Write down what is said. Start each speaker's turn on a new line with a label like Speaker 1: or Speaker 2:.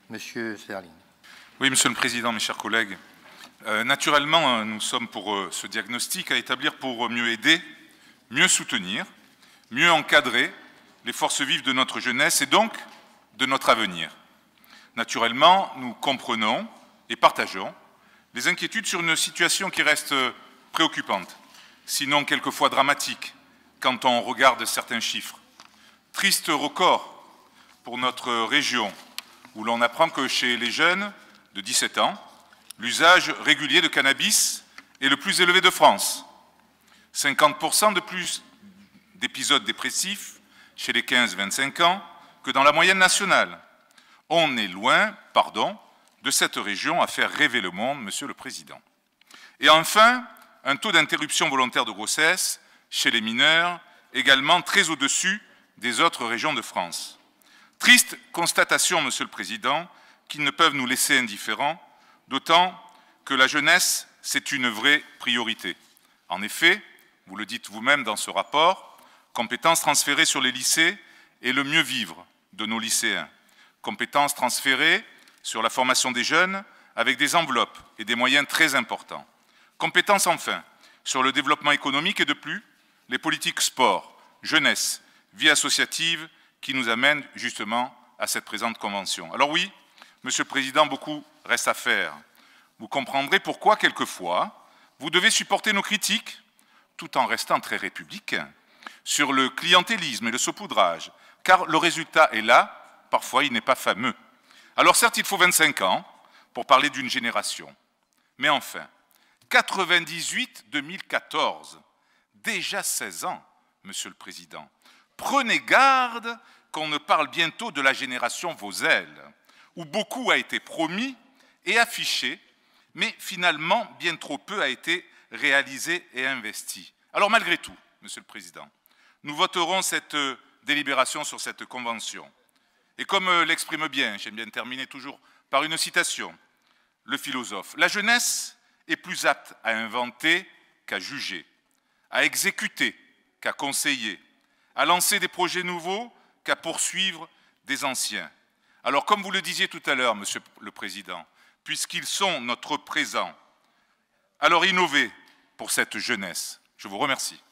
Speaker 1: Monsieur Serling.
Speaker 2: Oui, Monsieur le Président, mes chers collègues. Naturellement, nous sommes pour ce diagnostic à établir pour mieux aider, mieux soutenir, mieux encadrer les forces vives de notre jeunesse et donc de notre avenir. Naturellement, nous comprenons et partageons les inquiétudes sur une situation qui reste préoccupante, sinon quelquefois dramatique, quand on regarde certains chiffres. Triste record pour notre région, où l'on apprend que chez les jeunes de 17 ans, l'usage régulier de cannabis est le plus élevé de France. 50% de plus d'épisodes dépressifs chez les 15-25 ans que dans la moyenne nationale. On est loin, de cette région à faire rêver le monde, Monsieur le Président. Et enfin, un taux d'interruption volontaire de grossesse chez les mineurs également très au-dessus des autres régions de France. Triste constatation, Monsieur le Président, qui ne peuvent nous laisser indifférents, d'autant que la jeunesse, c'est une vraie priorité. En effet, vous le dites vous-même dans ce rapport, compétences transférées sur les lycées et le mieux vivre de nos lycéens. Compétences transférées sur la formation des jeunes avec des enveloppes et des moyens très importants. Compétences enfin sur le développement économique et de plus, les politiques sport, jeunesse, vie associative qui nous amènent justement à cette présente convention. Alors oui, Monsieur le Président, beaucoup reste à faire. Vous comprendrez pourquoi, quelquefois, vous devez supporter nos critiques, tout en restant très républicain, sur le clientélisme et le saupoudrage, car le résultat est là, parfois il n'est pas fameux. Alors certes, il faut 25 ans pour parler d'une génération, mais enfin, 98-2014, déjà 16 ans, Monsieur le Président. Prenez garde qu'on ne parle bientôt de la génération Vosel, où beaucoup a été promis et affiché, mais finalement bien trop peu a été réalisé et investi. Alors malgré tout, Monsieur le Président, nous voterons cette délibération sur cette convention. Et comme l'exprime bien, j'aime bien terminer toujours par une citation, le philosophe, la jeunesse est plus apte à inventer qu'à juger, à exécuter qu'à conseiller, à lancer des projets nouveaux qu'à poursuivre des anciens. Alors, comme vous le disiez tout à l'heure, Monsieur le Président, puisqu'ils sont notre présent, alors innovez pour cette jeunesse. Je vous remercie.